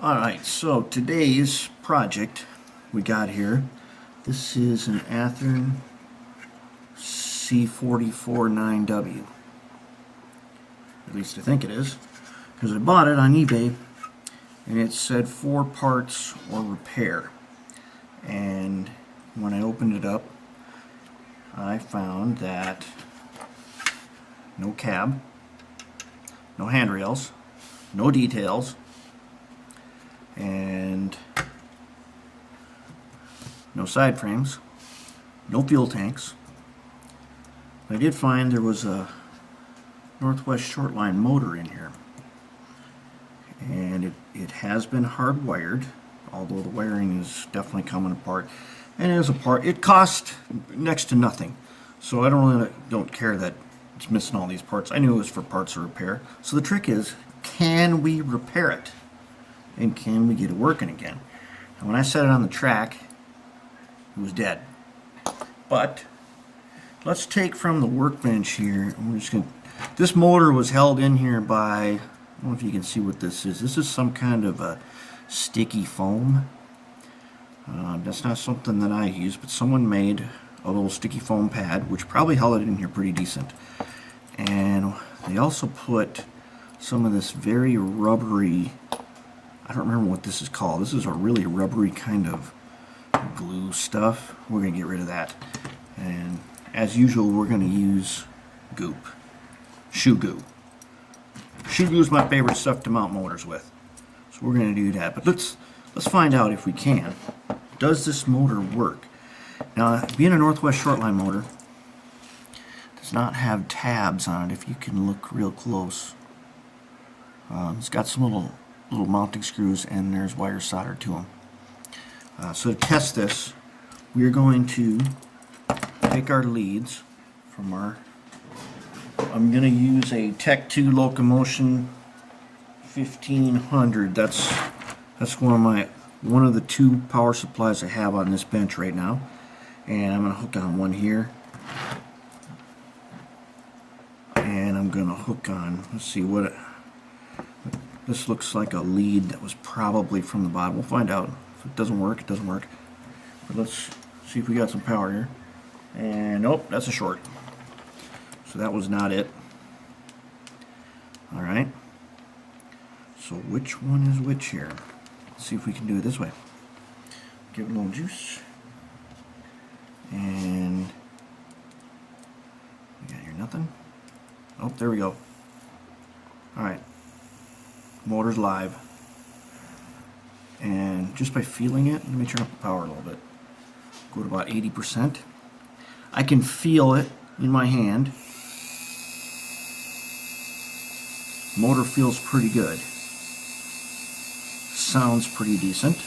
Alright, so today's project we got here, this is an Athearn C44-9W. At least I think it is, because I bought it on eBay and it said 4 parts or repair. And when I opened it up, I found that no cab, no handrails, no details, and no side frames, no fuel tanks. I did find there was a Northwest Shortline motor in here, and it has been hardwired, although the wiring is definitely coming apart. And it cost next to nothing, so I don't care that it's missing all these parts. I knew it was for parts of repair. So the trick is, can we repair it? And can we get it working again? And when I set it on the track, it was dead. But let's take from the workbench here, and we're just going to, this motor was held in here by, I don't know if you can see what this is. This is some kind of a sticky foam. That's not something that I use, but someone made a little sticky foam pad, which probably held it in here pretty decent. And they also put some of this very rubbery, I don't remember what this is called. This is a really rubbery kind of glue stuff. We're going to get rid of that. And as usual, we're going to use goop. Shoe goo. Shoe goo is my favorite stuff to mount motors with. So we're going to do that. But let's find out if we can. Does this motor work? Now, being a Northwest Shortline motor, does not have tabs on it if you can look real close. It's got some little mounting screws, and there's wire soldered to them. So to test this, we are going to take our leads from our, I'm going to use a Tech 2 Locomotion 1500. That's one of the 2 power supplies I have on this bench right now. And I'm going to hook on one here. And I'm going to hook on, let's see what this looks like, a lead that was probably from the bottom. We'll find out. If it doesn't work, it doesn't work. But let's see if we got some power here. And nope, that's a short. So that was not it. Alright. So which one is which here? Let's see if we can do it this way. Give it a little juice. And we got here nothing. Oh, there we go. Alright. Motor's live. And just by feeling it, let me turn up the power a little bit. Go to about 80%. I can feel it in my hand. Motor feels pretty good. Sounds pretty decent.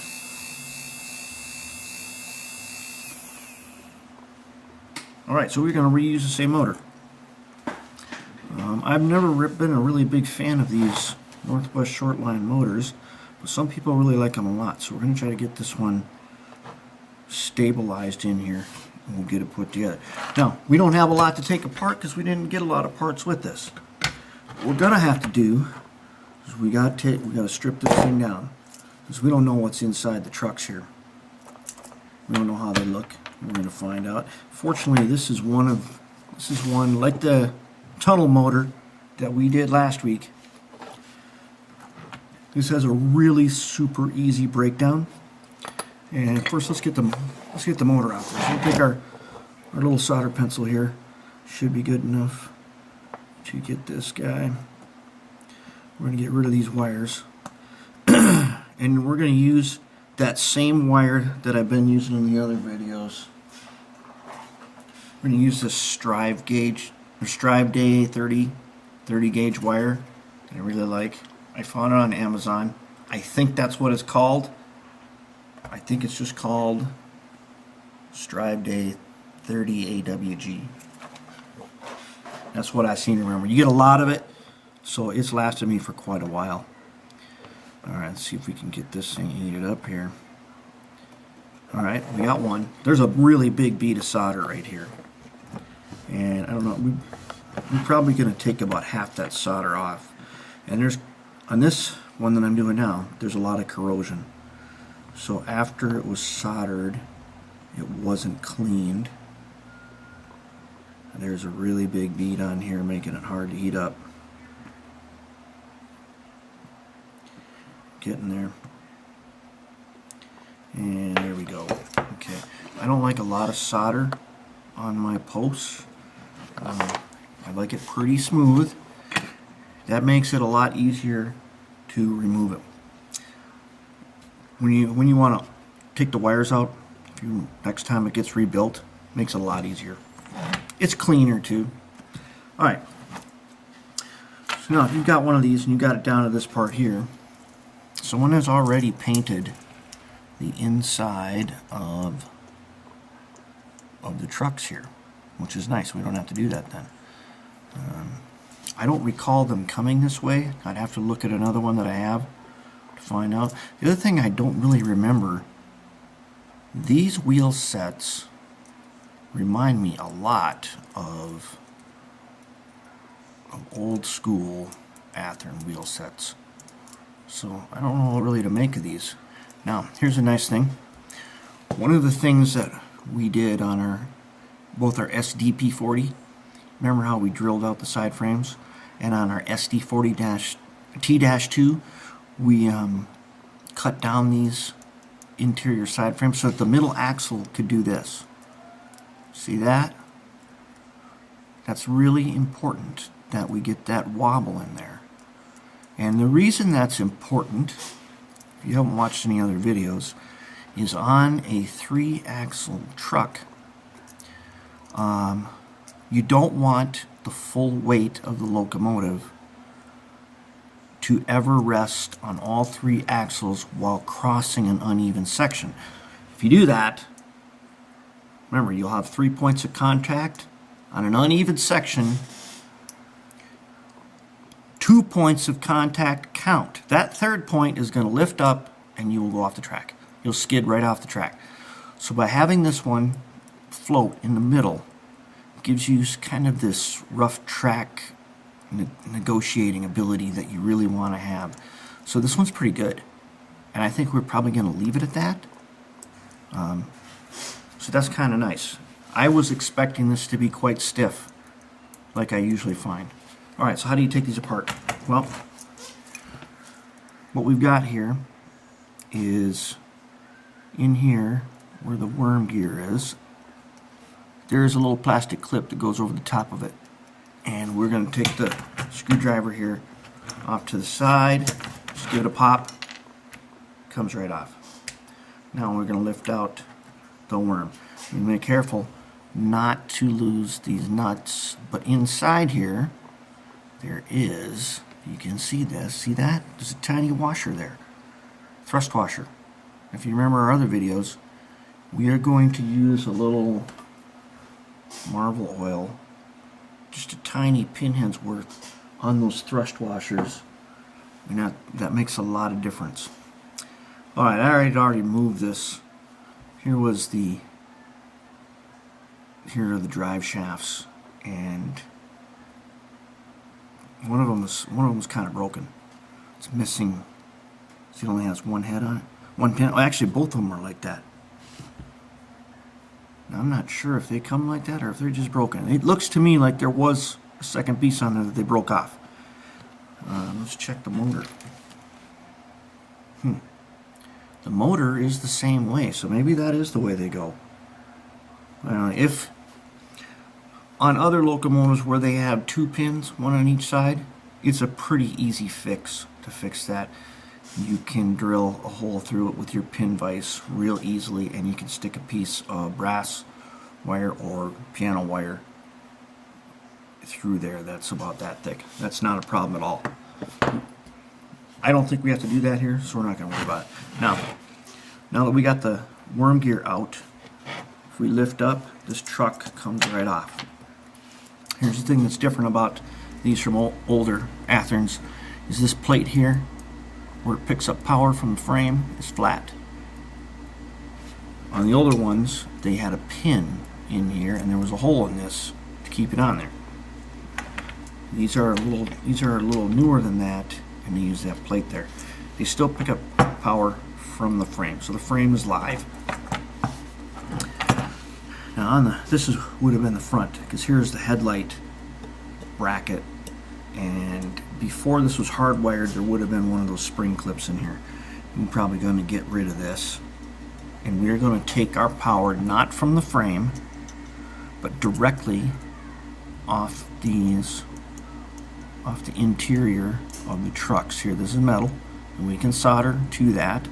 Alright, so we're going to reuse the same motor. I've never been a really big fan of these Northwest Shortline motors, but some people really like them a lot, so we're going to try to get this one stabilized in here, and we'll get it put together. Now, we don't have a lot to take apart because we didn't get a lot of parts with this. What we're going to have to do is we got to strip this thing down, because we don't know what's inside the trucks here. We don't know how they look. We're going to find out. Fortunately, this is one like the tunnel motor that we did last week. This has a really super easy breakdown. And first, let's get the motor out there. So we'll take our little solder pencil here. Should be good enough to get this guy. We're going to get rid of these wires. And we're going to use that same wire that I've been using in the other videos. We're going to use this Strive gauge, or Strive Day 30 gauge wire that I really like. I found it on Amazon. I think that's what it's called. I think it's just called Strive Day 30 AWG. That's what I seem to remember. You get a lot of it, so it's lasted me for quite a while. Alright, let's see if we can get this thing heated up here. Alright, we got one. There's a really big bead of solder right here. And I don't know, we're probably going to take about half that solder off. And there's, on this one that I'm doing now, there's a lot of corrosion. So after it was soldered, it wasn't cleaned. There's a really big bead on here making it hard to heat up. Getting there. And there we go. Okay. I don't like a lot of solder on my posts. I like it pretty smooth. That makes it a lot easier to remove it. When you want to take the wires out, next time it gets rebuilt, makes it a lot easier. It's cleaner too. Alright. So now if you've got one of these and you got it down to this part here, someone has already painted the inside of the trucks here, which is nice. We don't have to do that then. I don't recall them coming this way. I'd have to look at another one that I have to find out. The other thing I don't really remember, these wheel sets remind me a lot of old school Athearn wheel sets. So I don't know what really to make of these. Now, here's a nice thing. One of the things that we did on both our SDP40, remember how we drilled out the side frames? And on our SD40-T-2, we cut down these interior side frames so that the middle axle could do this. See that? That's really important that we get that wobble in there. And the reason that's important, if you haven't watched any other videos, is on a 3-axle truck, you don't want the full weight of the locomotive to ever rest on all 3 axles while crossing an uneven section. If you do that, remember, you'll have 3 points of contact on an uneven section. 2 points of contact count. That third point is going to lift up and you will go off the track. You'll skid right off the track. So by having this one float in the middle, gives you kind of this rough track negotiating ability that you really want to have. So this one's pretty good. And I think we're probably going to leave it at that. So that's kind of nice. I was expecting this to be quite stiff, like I usually find. Alright, so how do you take these apart? Well, what we've got here is in here where the worm gear is, there's a little plastic clip that goes over the top of it. And we're going to take the screwdriver here off to the side, just give it a pop, comes right off. Now we're going to lift out the worm. Be very careful not to lose these nuts, but inside here there is, you can see this, see that? There's a tiny washer there, thrust washer. If you remember our other videos, we are going to use a little Marvel oil, just a tiny pinhead's worth on those thrust washers. And that makes a lot of difference. Alright, I already moved this. Here are the drive shafts, and one of them was kind of broken. It's missing. See, it only has one head on it, one pin. Oh, actually, both of them are like that. Now, I'm not sure if they come like that or if they're just broken. It looks to me like there was a second piece on there that they broke off. Let's check the motor. The motor is the same way, so maybe that is the way they go. If on other locomotives where they have 2 pins, one on each side, it's a pretty easy fix to fix that. You can drill a hole through it with your pin vise real easily, and you can stick a piece of brass wire or piano wire through there that's about that thick. That's not a problem at all. I don't think we have to do that here, so we're not going to worry about it. Now that we got the worm gear out, if we lift up, this truck comes right off. Here's the thing that's different about these from older Athearns, is this plate here, where it picks up power from the frame, is flat. On the older ones, they had a pin in here, and there was a hole in this to keep it on there. These are a little newer than that, and they use that plate there. they still pick up power from the frame. So the frame is live. Now on the, this is would have been the front, because here's the headlight bracket, and before this was hardwired there would have been one of those spring clips in here. I'm probably going to get rid of this, and we're going to take our power not from the frame but directly off these, off the interior of the trucks here. This is metal, and we can solder to that,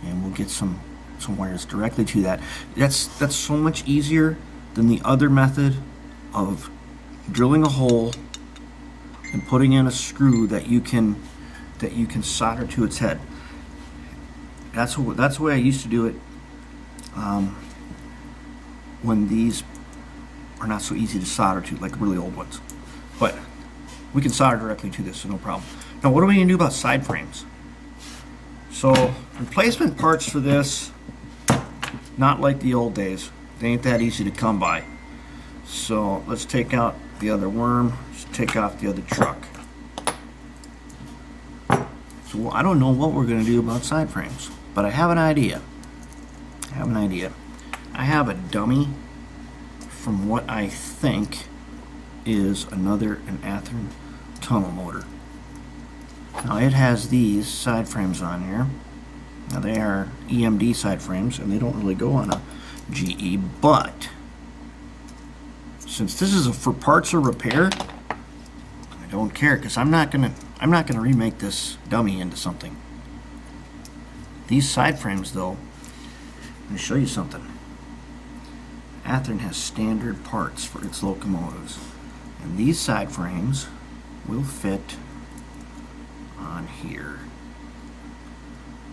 and we'll get some wires directly to that. That's so much easier than the other method of drilling a hole and putting in a screw that you can solder to its head. That's the way I used to do it when these are not so easy to solder to, like really old ones. But we can solder directly to this, so no problem. Now, what are we going to do about side frames? So, replacement parts for this, not like the old days. They ain't that easy to come by. So, let's take out the other worm, just take off the other truck. So, I don't know what we're going to do about side frames, but I have an idea. I have a dummy from what I think is an Athearn tunnel motor. Now it has these side frames on here. Now they are EMD side frames, and they don't really go on a GE, but since this is for parts or repair, I don't care, because I'm not gonna remake this dummy into something. These side frames, though, let me show you something. Athearn has standard parts for its locomotives, and these side frames will fit on here.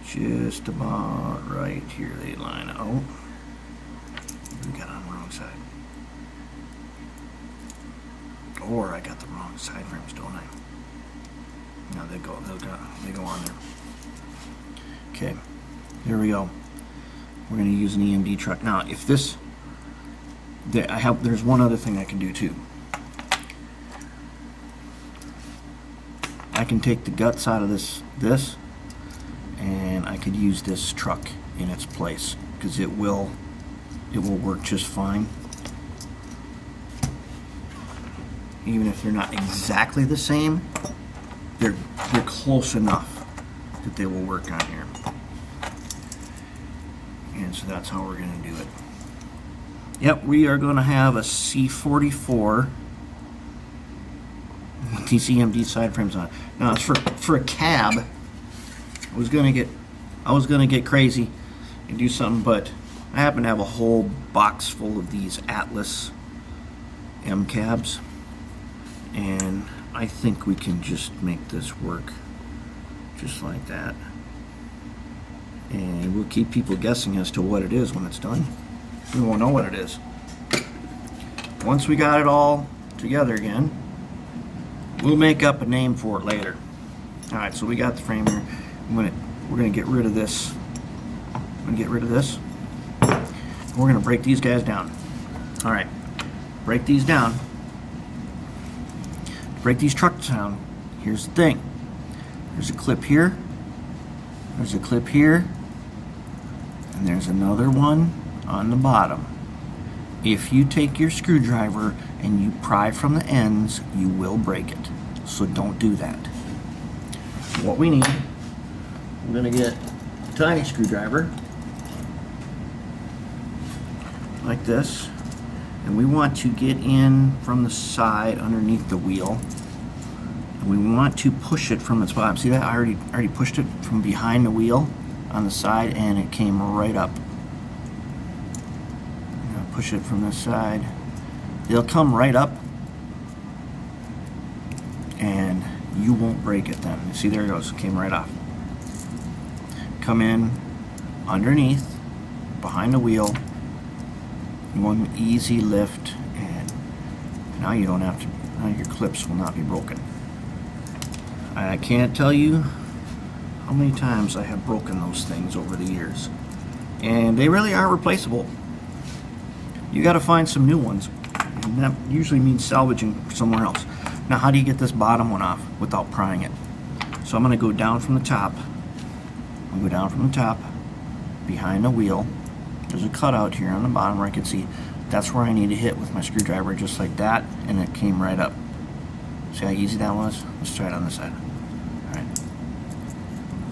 Just about right here they line out. We got on the wrong side. Or I got the wrong side frames, don't I? No, they go on there. Okay, here we go. We're going to use an EMD truck. Now, if this, there's one other thing I can do too. I can take the guts out of this, and I could use this truck in its place, because it will work just fine. Even if they're not exactly the same, they're close enough that they will work on here. And so that's how we're going to do it. Yep, we are going to have a C44 with these EMD side frames on. Now, it's for a cab. I was going to get crazy and do something, but I happen to have a whole box full of these Atlas M cabs, and I think we can just make this work just like that. And we'll keep people guessing as to what it is when it's done. We won't know what it is. Once we got it all together again, we'll make up a name for it later. Alright, so we got the frame here. We're going to get rid of this. I'm going to get rid of this. And we're going to break these guys down. Alright, break these down. Break these trucks down. Here's the thing. There's a clip here. There's a clip here. And there's another one on the bottom. If you take your screwdriver and you pry from the ends, you will break it. So don't do that. What we need, we're going to get a tiny screwdriver like this, and we want to get in from the side underneath the wheel, and we want to push it from its bottom. See that? I already pushed it from behind the wheel on the side, and it came right up. I'm going to push it from this side. They'll come right up, and you won't break it then. See, there it goes. It came right off. Come in underneath, behind the wheel. One easy lift, and now you don't have to, now your clips will not be broken. I can't tell you how many times I have broken those things over the years, and they really are replaceable. You got to find some new ones, and that usually means salvaging somewhere else. Now, how do you get this bottom one off without prying it? So I'm going to go down from the top I'll go down from the top, behind the wheel. There's a cutout here on the bottom where I can see that's where I need to hit with my screwdriver, just like that, and it came right up. See how easy that was? Let's try it on this side. Alright.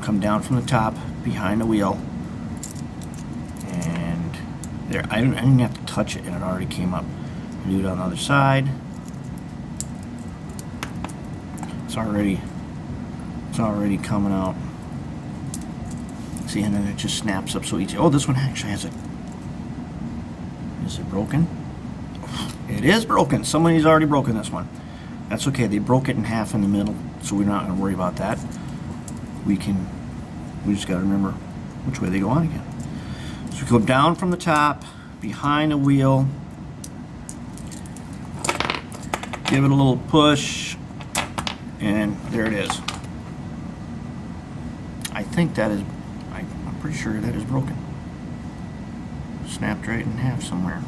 Come down from the top, behind the wheel, and there. I didn't have to touch it, and it already came up. Do it on the other side. It's already coming out. See, and then it just snaps up so easy. Oh, this one actually has a... Is it broken? It is broken. Somebody's already broken this one. That's okay. They broke it in half in the middle, so we're not going to worry about that. We just got to remember which way they go on again. So we go down from the top, behind the wheel, give it a little push, and there it is. I think that is, I'm pretty sure that is broken. Snapped right in half somewhere.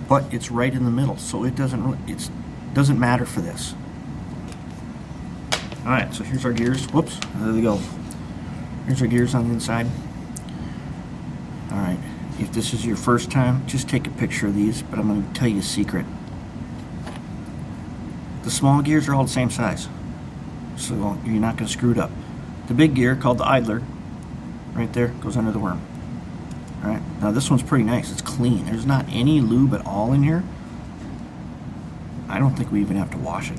But it's right in the middle, so it doesn't matter for this. Alright, so here's our gears. Whoops, there they go. Here's our gears on the inside. Alright, if this is your first time, just take a picture of these, but I'm going to tell you a secret. The small gears are all the same size, so you're not going to screw it up. The big gear, called the idler, right there, goes under the worm. Alright, now this one's pretty nice. It's clean. There's not any lube at all in here. I don't think we even have to wash it.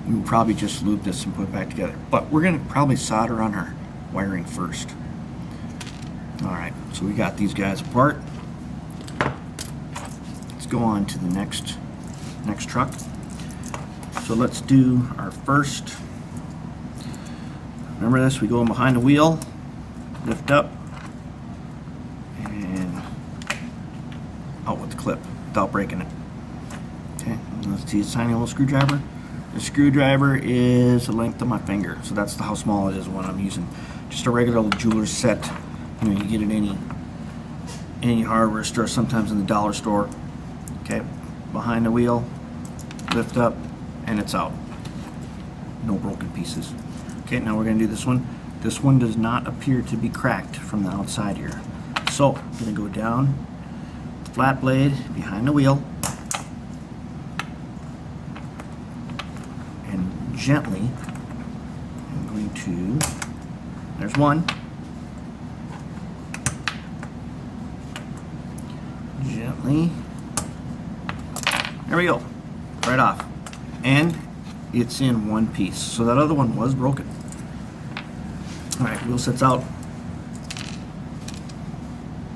We will probably just lube this and put it back together. But we're going to probably solder on our wiring first. Alright, so we got these guys apart. Let's go on to the next truck. So let's do our first. Remember this, we go in behind the wheel, lift up, and out with the clip without breaking it. Okay, let's see, a tiny little screwdriver. The screwdriver is the length of my finger, so that's how small it is when I'm using just a regular old jeweler's set. You know, you get it any hardware store, sometimes in the dollar store. Okay, behind the wheel, lift up, and it's out. No broken pieces. Okay, now we're going to do this one. This one does not appear to be cracked from the outside here. So I'm going to go down, flat blade behind the wheel, and gently, I'm going to, there's one. Gently, there we go, right off. And it's in one piece. So that other one was broken. Alright, wheel sets out.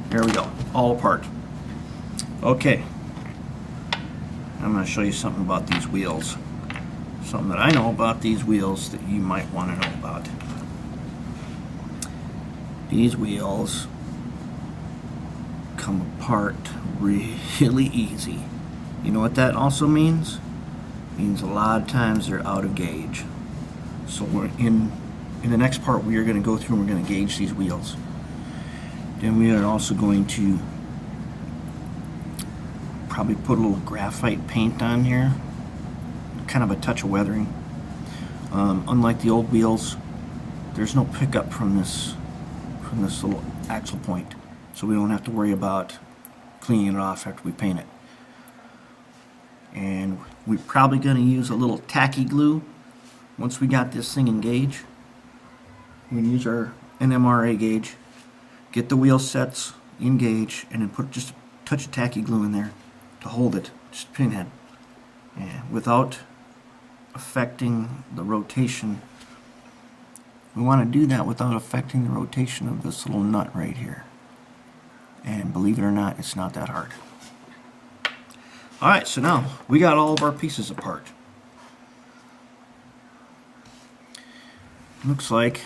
There we go, all apart. Okay, I'm going to show you something about these wheels. Something that I know about these wheels that you might want to know about. These wheels come apart really easy. You know what that also means? It means a lot of times they're out of gauge. So we're in the next part we are going to go through and we're going to gauge these wheels. Then we are also going to probably put a little graphite paint on here, kind of a touch of weathering. Unlike the old wheels, there's no pickup from this little axle point, so we don't have to worry about cleaning it off after we paint it. And we're probably going to use a little tacky glue once we got this thing in gauge. We're going to use our NMRA gauge, get the wheel sets in gauge, and then put just a touch of tacky glue in there to hold it, just a pinhead, and without affecting the rotation. We want to do that without affecting the rotation of this little nut right here. And believe it or not, it's not that hard. Alright, so now we got all of our pieces apart. Looks like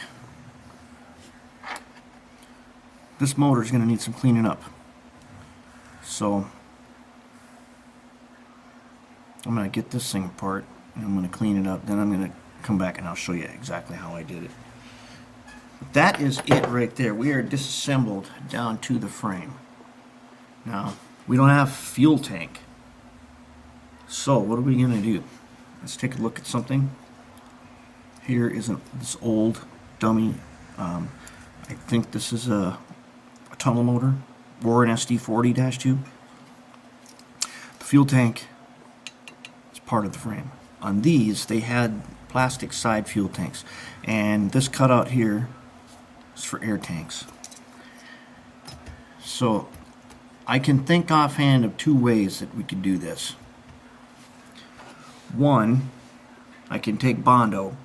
this motor is going to need some cleaning up. So I'm going to get this thing apart and I'm going to clean it up. Then I'm going to come back and I'll show you exactly how I did it. But that is it right there. We are disassembled down to the frame. Now, we don't have fuel tank. So what are we going to do? Let's take a look at something. here is this old dummy. I think this is a tunnel motor, or an SD40-2. The fuel tank is part of the frame. On these, they had plastic side fuel tanks, and this cutout here is for air tanks. So I can think offhand of two ways that we could do this. One, I can take Bondo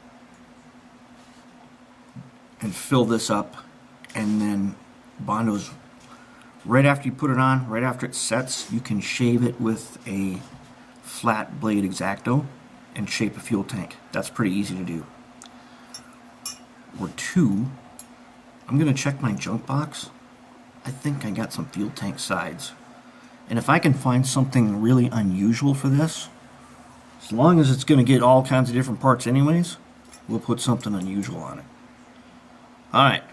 and fill this up, and then Bondo's, right after you put it on, right after it sets, you can shave it with a flat blade X-Acto and shape a fuel tank. That's pretty easy to do. Or two, I'm going to check my junk box. I think I got some fuel tank sides. And if I can find something really unusual for this, as long as it's going to get all kinds of different parts anyways, we'll put something unusual on it. Alright,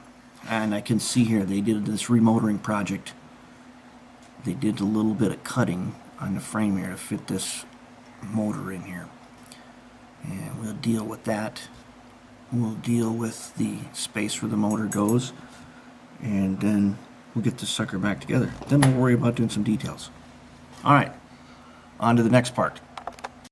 and I can see here they did this remotoring project. They did a little bit of cutting on the frame here to fit this motor in here. And we'll deal with that. We'll deal with the space where the motor goes, and then we'll get this sucker back together. Then we'll worry about doing some details. Alright, on to the next part.